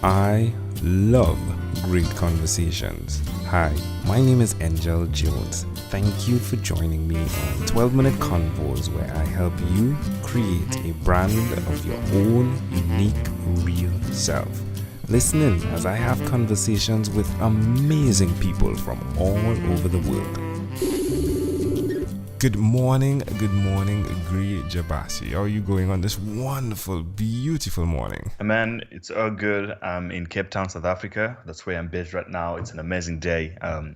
I love great conversations. Hi, my name is Angel Jones. Thank you for joining me on 12-minute convos where I help you create a brand of your own unique, real self. Listen in as I have conversations with amazing people from all over the world. Good morning, great Jabesi. How are you going on this wonderful, beautiful morning? Man, it's all good. I'm in Cape Town, South Africa. That's where I'm based right now. It's an amazing day. I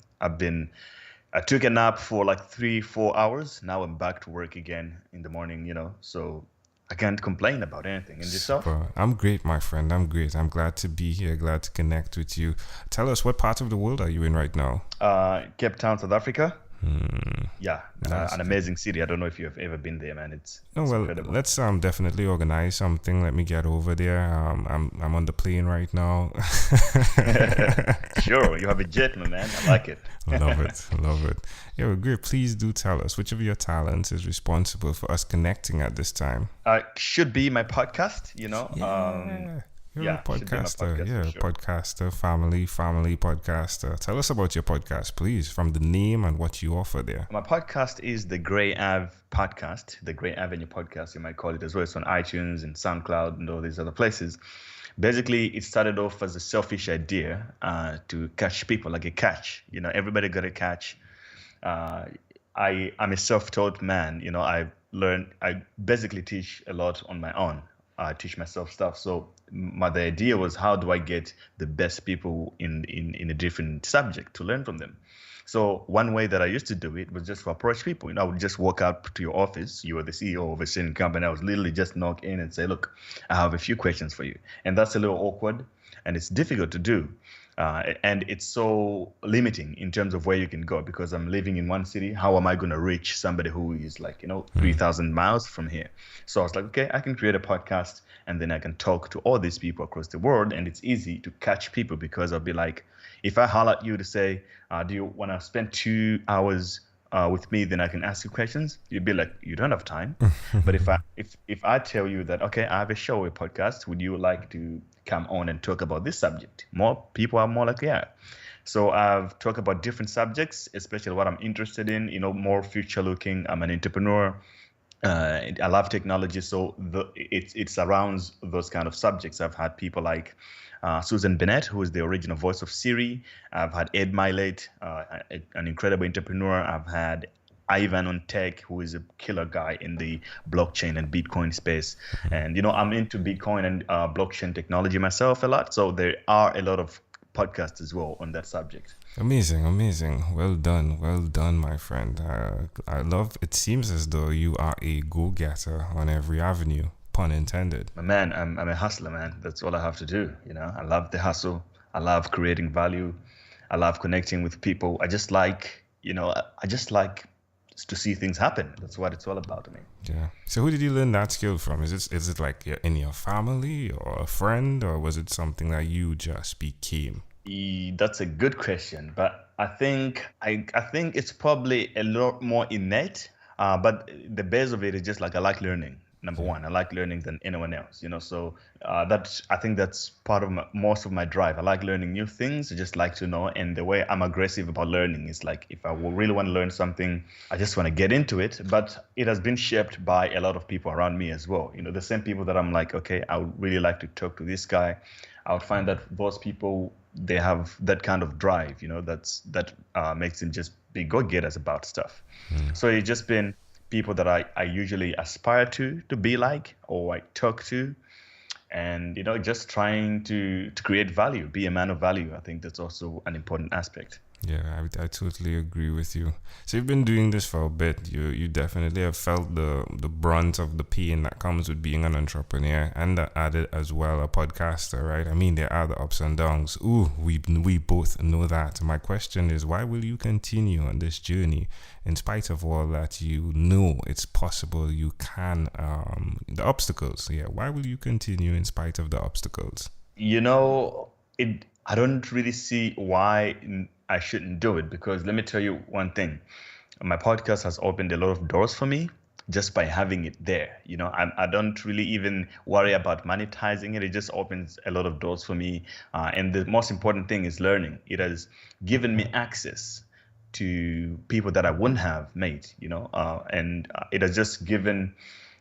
took a nap for like 3, 4 hours. Now I'm back to work again in the morning, so I can't complain about anything. And yourself? Super. I'm great, my friend. I'm great. I'm glad to be here, glad to connect with you. Tell us, what part of the world are you in right now? Cape Town, South Africa. Yeah, Nice. an amazing city. I don't know if you've ever been there, man. It's incredible. Let's definitely organize something. Let me get over there. I'm on the plane right now. Sure, you have a jet, my man. I like it. Love it. Yeah, well, great. Please do tell us which of your talents is responsible for us connecting at this time. Should be my podcast, You're a should be my podcaster. podcast Yeah, for sure. podcaster, family podcaster. Tell us about your podcast, please, from the name and what you offer there. My podcast is the Grey Ave podcast, the Grey Avenue podcast, you might call it as well. It's on iTunes and SoundCloud and all these other places. Basically, it started off as a selfish idea to catch people, like a catch. Everybody got a catch. I'm a self-taught man. I basically teach a lot on my own. I teach myself stuff. So the idea was, how do I get the best people in a different subject to learn from them? So one way that I used to do it was just to approach people. I would just walk up to your office. You are the CEO of a certain company. I was literally just knock in and say, look, I have a few questions for you. And that's a little awkward and it's difficult to do. And it's so limiting in terms of where you can go, because I'm living in one city. How am I going to reach somebody who is 3,000 miles from here? So I was like, okay, I can create a podcast and then I can talk to all these people across the world. And it's easy to catch people, because I'll be like, if I holler at you to say, do you want to spend 2 hours with me, then I can ask you questions. You'd be like, you don't have time. But if I tell you that, okay, I have a show, a podcast, would you like to come on and talk about this subject? More people are more like, yeah. So I've talked about different subjects, especially what I'm interested in, more future looking. I'm an entrepreneur. I love technology. So it surrounds those kind of subjects. I've had people like Susan Bennett, who is the original voice of Siri. I've had Ed Milet, an incredible entrepreneur. I've had Ivan on Tech, who is a killer guy in the blockchain and Bitcoin space. And, I'm into Bitcoin and blockchain technology myself a lot. So there are a lot of podcasts as well on that subject. Amazing. Well done, my friend. I love, it seems as though you are a go-getter on every avenue, pun intended. Man, I'm a hustler, man. That's all I have to do. I love the hustle. I love creating value. I love connecting with people. I just like to see things happen. That's what it's all about to me. Yeah. So who did you learn that skill from? Is it like in your family or a friend, or was it something that you just became? That's a good question, but I think it's probably a lot more innate. But the base of it is just like, I like learning. Number one, I like learning than anyone else. So I think that's part of most of my drive. I like learning new things. I just like to know. And the way I'm aggressive about learning is like, if I really want to learn something, I just want to get into it. But it has been shaped by a lot of people around me as well. The same people that I'm like, okay, I would really like to talk to this guy. I would find that those people, they have that kind of drive, that makes them just be go-getters about stuff. So it's just been people that I usually aspire to be like, or I talk to, and just trying to create value, be a man of value. I think that's also an important aspect. Yeah, I totally agree with you. So you've been doing this for a bit. You definitely have felt the brunt of the pain that comes with being an entrepreneur, and that added as well a podcaster, right? I mean, there are the ups and downs. Ooh, we both know that. My question is, why will you continue on this journey in spite of all that? It's possible, you can, the obstacles. Yeah, why will you continue in spite of the obstacles? I don't really see why I shouldn't do it, because let me tell you one thing. My podcast has opened a lot of doors for me. just by having it there. I don't really even worry about monetizing it. It just opens a lot of doors for me. And the most important thing is learning. It has given me access to people that I wouldn't have made, and it has just given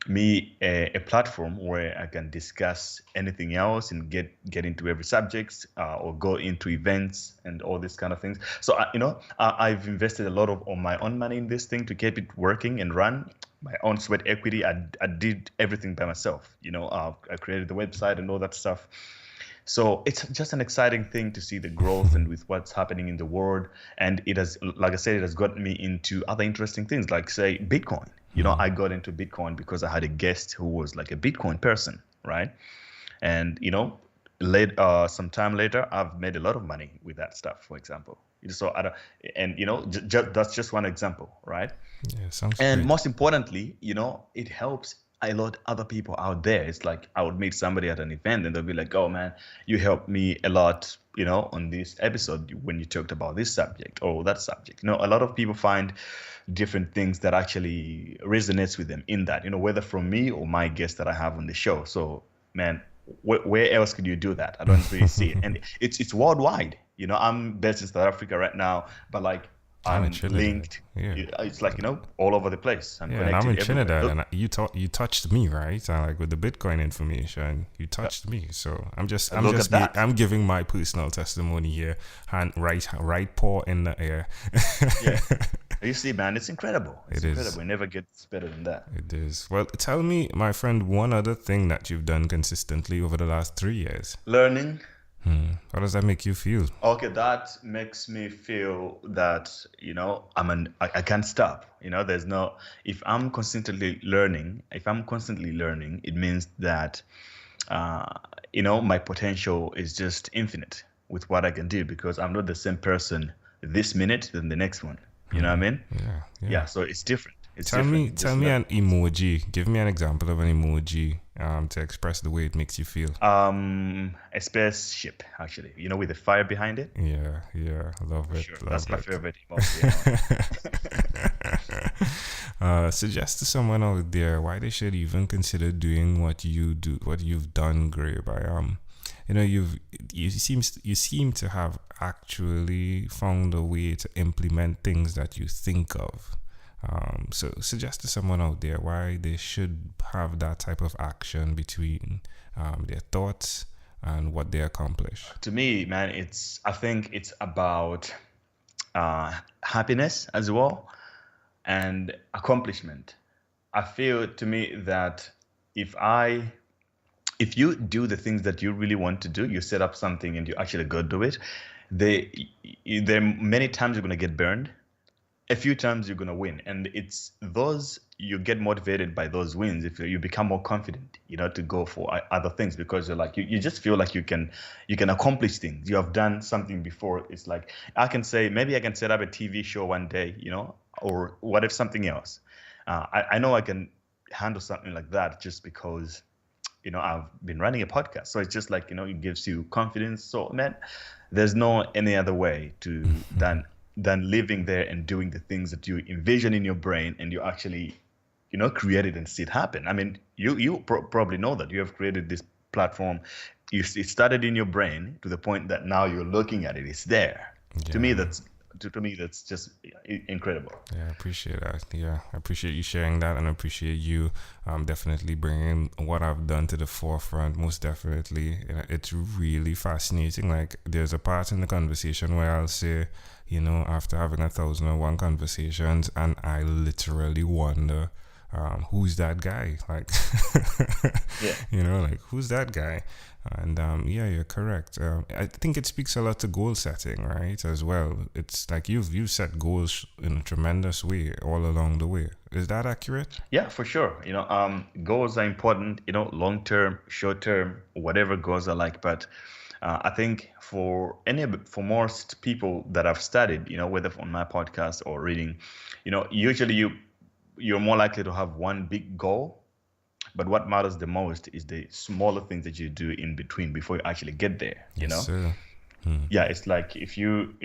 me a platform where I can discuss anything else and get into every subject, or go into events and all these kind of things. So I've invested a lot of my own money in this thing to keep it working and run. My own sweat equity. I did everything by myself. I created the website and all that stuff. So it's just an exciting thing to see the growth and with what's happening in the world. And it has, like I said, it has gotten me into other interesting things, like say Bitcoin. I got into Bitcoin because I had a guest who was like a Bitcoin person, right? And some time later, I've made a lot of money with that stuff, for example. So that's just one example, right? Yeah, sounds And great. most importantly, it helps a lot other people out there. It's like I would meet somebody at an event and they'll be like, "Oh man, you helped me a lot, on this episode when you talked about this subject or that subject." A lot of people find different things that actually resonates with them in that, whether from me or my guest that I have on the show. So, man, where else could you do that? I don't really see it, and it's worldwide. I'm based in South Africa right now, but like I'm in I'm Trinidad. linked. Yeah. It's like all over the place. I'm Yeah, and I'm in connected everywhere. Trinidad, and you touched me, right? Like with the Bitcoin information, you touched me. So Look at that. I'm giving my personal testimony here, hand right paw in the air. Yeah. You see, man, it's incredible. It's It is. incredible. It never gets better than that. It is. Well, tell me, my friend, one other thing that you've done consistently over the last 3 years. Learning. How does that make you feel? Okay, that makes me feel that, I can't stop. There's no, if I'm constantly learning, it means that, my potential is just infinite with what I can do, because I'm not the same person this minute than the next one. You know what I mean? Yeah. So it's different. It's Tell me different. an emoji. Give me an example of an emoji to express the way it makes you feel. A spaceship, actually, with the fire behind it. Yeah, love it. Sure, Love that's my it. favorite emoji. Suggest to someone out there why they should even consider doing what you do, what you've done, Gray. By you seem to have actually found a way to implement things that you think of. So suggest to someone out there why they should have that type of action between their thoughts and what they accomplish. To me, man, I think it's about happiness as well and accomplishment. I feel to me that if you do the things that you really want to do, you set up something and you actually go do it, there many times you're going to get burned. A few times you're going to win, and it's those, you get motivated by those wins. If you become more confident, to go for other things, because you're like, you just feel like you can accomplish things. You have done something before. It's like, I can say, maybe I can set up a TV show one day, or what if something else. I know I can handle something like that just because, I've been running a podcast. So it's just like, it gives you confidence. So, man, there's no any other way to than living there and doing the things that you envision in your brain, and you actually, create it and see it happen. I mean, you probably know that you have created this platform. It started in your brain to the point that now you're looking at it. It's there. Yeah. To me, that's just incredible. Yeah, I appreciate that. Yeah, I appreciate you sharing that, and I appreciate you definitely bringing what I've done to the forefront. Most definitely. It's really fascinating. Like, there's a part in the conversation where I'll say, after having 1,001 conversations, and I literally wonder, who's that guy? Like, Yeah. like, who's that guy? And you're correct. I think it speaks a lot to goal setting, right? As well, it's like you've set goals in a tremendous way all along the way. Is that accurate? Yeah, for sure. Goals are important. Long term, short term, whatever goals are like. But I think for most people that I've studied, whether on my podcast or reading, usually you're more likely to have one big goal. But what matters the most is the smaller things that you do in between before you actually get there. Yes, sir. Yeah, it's like if you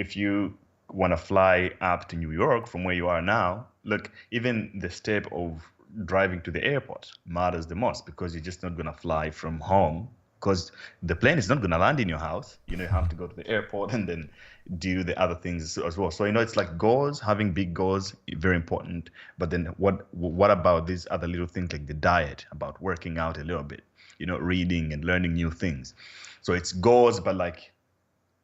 want to fly up to New York from where you are now, look, even the step of driving to the airport matters the most, because you're just not going to fly from home, because the plane is not going to land in your house. You have to go to the airport and then do the other things as well. So, it's like goals, having big goals, very important. But then what about these other little things, like the diet, about working out a little bit, reading and learning new things. So it's goals, but like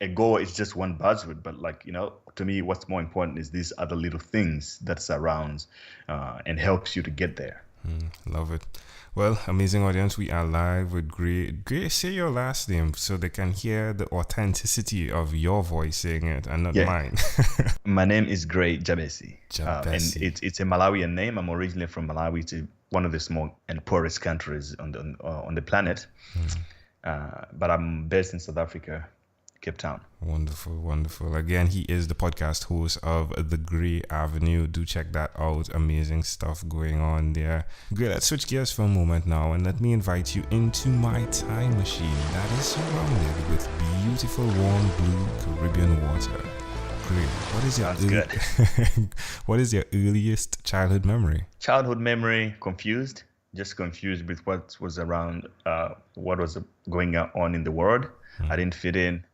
a goal is just one buzzword. But like, to me, what's more important is these other little things that surrounds and helps you to get there. Love it. Well, amazing audience, we are live with Gray. Gray, say your last name so they can hear the authenticity of your voice saying it and not mine. My name is Gray Jabesi. Jabesi. And it's a Malawian name. I'm originally from Malawi. It's one of the small and poorest countries on the planet. But I'm based in South Africa, Cape Town. Wonderful, wonderful. Again, he is the podcast host of The Grey Avenue. Do check that out. Amazing stuff going on there. Great. Let's switch gears for a moment now, and let me invite you into my time machine that is surrounded with beautiful, warm, blue Caribbean water. Great. What is your what is your earliest childhood memory? Childhood memory, confused. Just confused with what was around, what was going on in the world. I didn't fit in.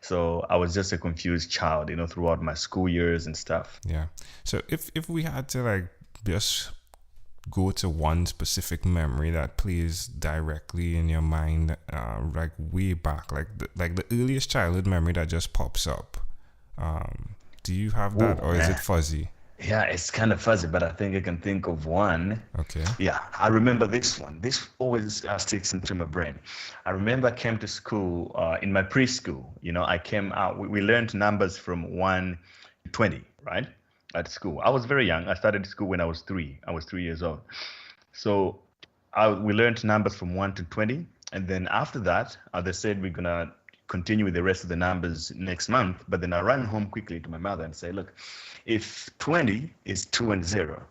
So I was just a confused child, throughout my school years and stuff. Yeah. So if we had to like just go to one specific memory that plays directly in your mind, like way back, like the earliest childhood memory that just pops up, do you have that, or is it fuzzy? Yeah, it's kind of fuzzy, but I think I can think of one. Okay. Yeah, I remember this one. This always sticks into my brain. I remember I came to school in my preschool. I came out. We learned numbers from 1 to 20, right, at school. I was very young. I started school when I was 3. I was 3 years old. So we learned numbers from 1 to 20. And then after that, they said we're going to continue with the rest of the numbers next month. But then I ran home quickly to my mother and say, look, if 20 is 2 and 0,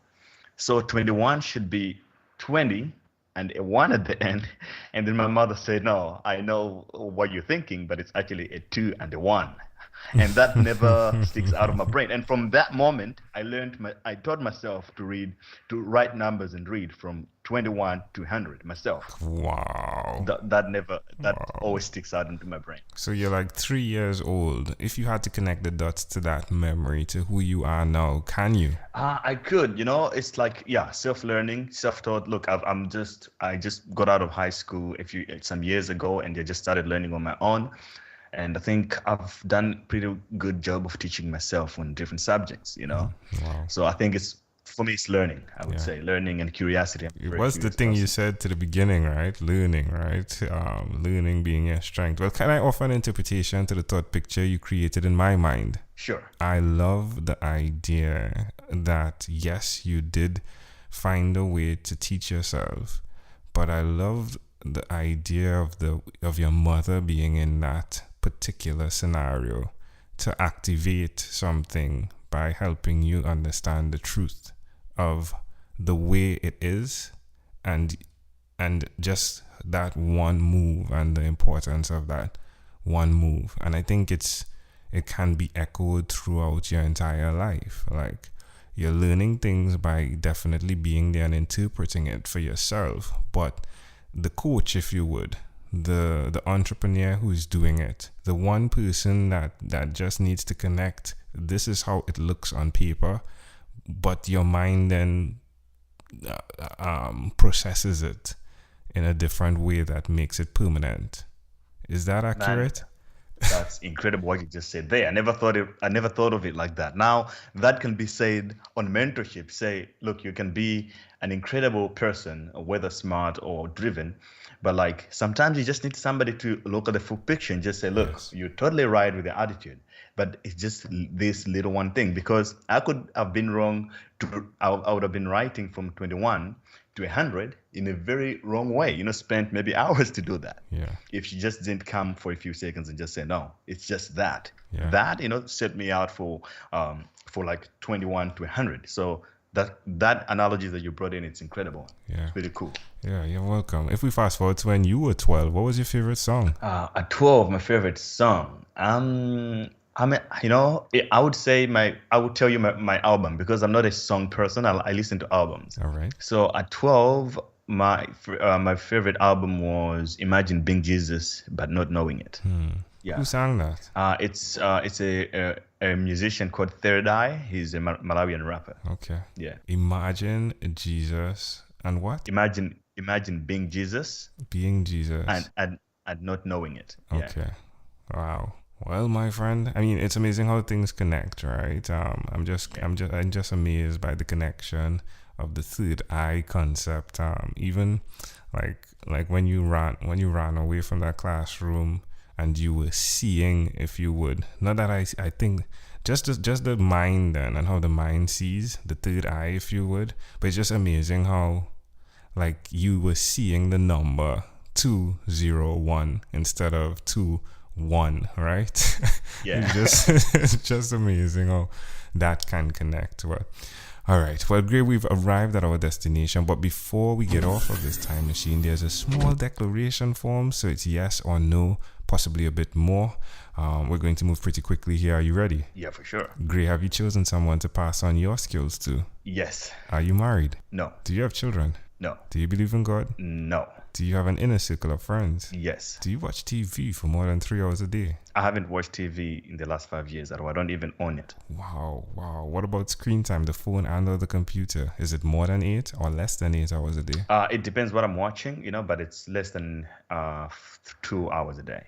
so 21 should be 20 and a 1 at the end. And then my mother said, no, I know what you're thinking, but it's actually a 2 and a 1. And that never sticks out of my brain. And from that moment, I taught myself to write numbers and read from 21 to 100 myself. Wow. That always sticks out into my brain. So you're like 3 years old. If you had to connect the dots to that memory, to who you are now, can you? I could. It's like, self-learning, self-taught. Look, I just got out of high school some years ago, and I just started learning on my own. And I think I've done a pretty good job of teaching myself on different subjects, Wow. So I think for me, it's learning, I would say. Learning and curiosity. What's the thing you said to the beginning, right? Learning, right? Learning being your strength. Well, can I offer an interpretation to the thought picture you created in my mind? Sure. I love the idea that, yes, you did find a way to teach yourself, but I love the idea of your mother being in that particular scenario to activate something by helping you understand the truth of the way it is, and just that one move and the importance of that one move. And I think it can be echoed throughout your entire life. Like, you're learning things by definitely being there and interpreting it for yourself, but the coach, if you would, the entrepreneur who's doing it, the one person that just needs to connect, this is how it looks on paper, but your mind then processes it in a different way that makes it permanent. Is that accurate? That's incredible what you just said there. I never thought of it like that. Now that can be said on mentorship. Say, look, you can be an incredible person, whether smart or driven, but like sometimes you just need somebody to look at the full picture and just say, look, yes, you're totally right with the attitude, but it's just this little one thing. Because I could have been wrong. I would have been writing from 21 to 100 in a very wrong way, spent maybe hours to do that. Yeah. If you just didn't come for a few seconds and just say, no, it's just that. Yeah. That, set me out for like 21 to 100. So that analogy that you brought in, it's incredible. Yeah. It's really cool. Yeah, you're welcome. If we fast forward to when you were 12, what was your favorite song? At 12, my favorite song. I mean, I would tell you my album because I'm not a song person. I listen to albums. All right. So at 12, my favorite album was Imagine Being Jesus, but not knowing it. Yeah. Who sang that? It's a musician called Third Eye. He's a Malawian rapper. Okay. Yeah. Imagine Jesus and what? Imagine being Jesus. Being Jesus. And not knowing it. Yeah. Okay. Wow. Well, my friend, I mean, it's amazing how things connect, right? I'm just amazed by the connection of the third eye concept. Even like when you ran away from that classroom and you were seeing, if you would. Not that I think just the mind then and how the mind sees the third eye, if you would. But it's just amazing how like you were seeing the number 201 instead of 2-1, right? Yeah. it's just amazing how that can connect. Well, all right. Well, great. We've arrived at our destination. But before we get off of this time machine, there's a small declaration form. So it's yes or no, possibly a bit more. We're going to move pretty quickly here. Are you ready? Yeah, for sure. Great. Have you chosen someone to pass on your skills to? Yes. Are you married? No. Do you have children? No. Do you believe in God? No. Do you have an inner circle of friends? Yes. Do you watch TV for more than 3 hours a day? I haven't watched TV in the last 5 years at all. I don't even own it. Wow. What about screen time, the phone and or the computer? Is it more than 8 or less than 8 hours a day? It depends what I'm watching, but it's less than 2 hours a day.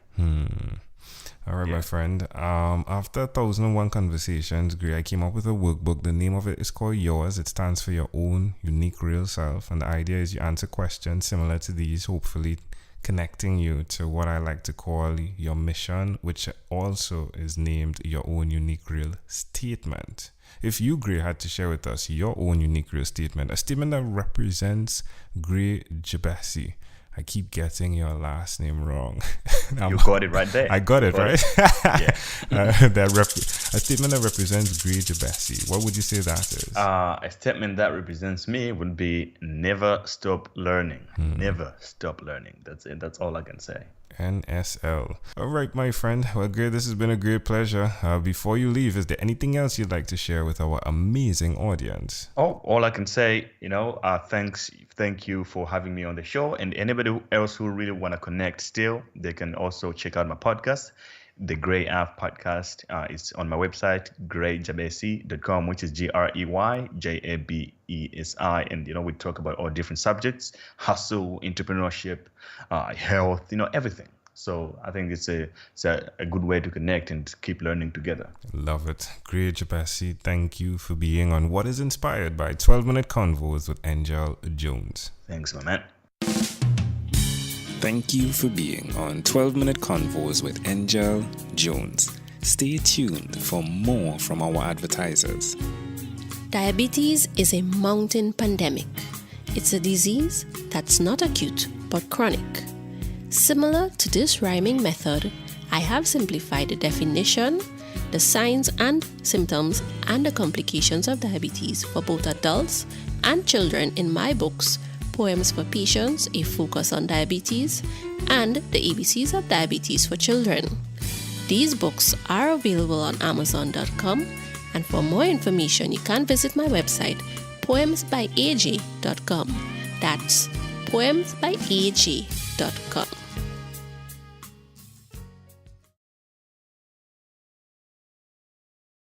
All right, my friend. After 1,001 conversations, Gray, I came up with a workbook. The name of it is called Yours. It stands for your own unique real self. And the idea is you answer questions similar to these, hopefully connecting you to what I like to call your mission, which also is named your own unique real statement. If you, Gray, had to share with us your own unique real statement, a statement that represents Gray Jabesi. I keep getting your last name wrong. You got it right there. I got it, right? Yeah. A statement that represents Gray Jabesi. What would you say that is? A statement that represents me would be never stop learning. Never stop learning. That's it. That's all I can say. NSL. All right, my friend. Well, great. This has been a great pleasure. Before you leave, is there anything else you'd like to share with our amazing audience? Oh, all I can say, thank you for having me on the show. And anybody else who really want to connect still, they can also check out my podcast. The Grey App podcast is on my website, greyjabesi.com, which is GreyJabesi. And, we talk about all different subjects, hustle, entrepreneurship, health, everything. So I think it's a good way to connect and keep learning together. Love it. Grey Jabesi, thank you for being on What is Inspired by 12-Minute Convos with Angel Jones. Thanks, my man. Thank you for being on 12-Minute Convos with Angel Jones. Stay tuned for more from our advertisers. Diabetes is a mountain pandemic. It's a disease that's not acute but chronic. Similar to this rhyming method, I have simplified the definition, the signs and symptoms, and the complications of diabetes for both adults and children in my books, Poems for Patients, A Focus on Diabetes, and The ABCs of Diabetes for Children. These books are available on Amazon.com, and for more information, you can visit my website, poemsbyaj.com. That's poemsbyaj.com.